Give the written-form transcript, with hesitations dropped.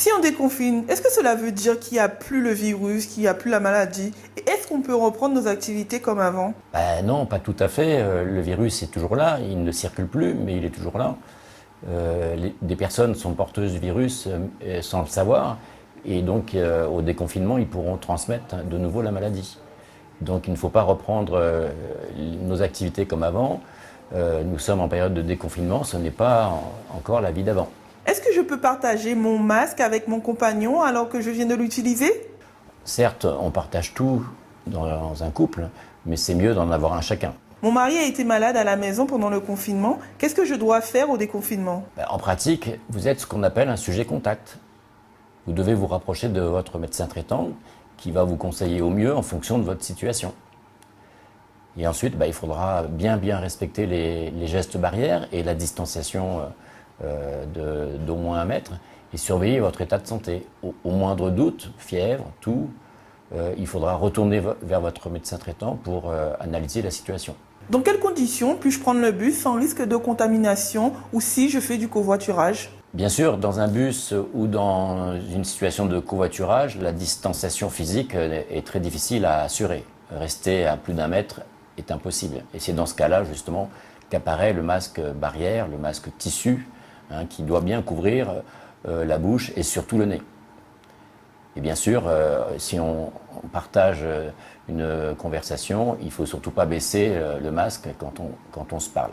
Si on déconfine, est-ce que cela veut dire qu'il n'y a plus le virus, qu'il n'y a plus la maladie? Et est-ce qu'on peut reprendre nos activités comme avant? Ben non, pas tout à fait. Le virus est toujours là, il ne circule plus, mais il est toujours là. Des personnes sont porteuses du virus sans le savoir, et donc au déconfinement, ils pourront transmettre de nouveau la maladie. Donc il ne faut pas reprendre nos activités comme avant. Nous sommes en période de déconfinement, ce n'est pas encore la vie d'avant. Est-ce que je peux partager mon masque avec mon compagnon alors que je viens de l'utiliser? Certes, on partage tout dans un couple, mais c'est mieux d'en avoir un chacun. Mon mari a été malade à la maison pendant le confinement. Qu'est-ce que je dois faire au déconfinement? En pratique, vous êtes ce qu'on appelle un sujet contact. Vous devez vous rapprocher de votre médecin traitant qui va vous conseiller au mieux en fonction de votre situation. Et ensuite, il faudra bien respecter les gestes barrières et la distanciation d'au moins 1 mètre et surveiller votre état de santé. Au moindre doute, fièvre, toux, il faudra retourner vers votre médecin traitant pour analyser la situation. Dans quelles conditions puis-je prendre le bus sans risque de contamination ou si je fais du covoiturage? Bien sûr, dans un bus ou dans une situation de covoiturage, la distanciation physique est très difficile à assurer. Rester à plus d'1 mètre est impossible. Et c'est dans ce cas-là, justement, qu'apparaît le masque barrière, le masque tissu, qui doit bien couvrir la bouche et surtout le nez. Et bien sûr, si on partage une conversation, il ne faut surtout pas baisser le masque quand on se parle.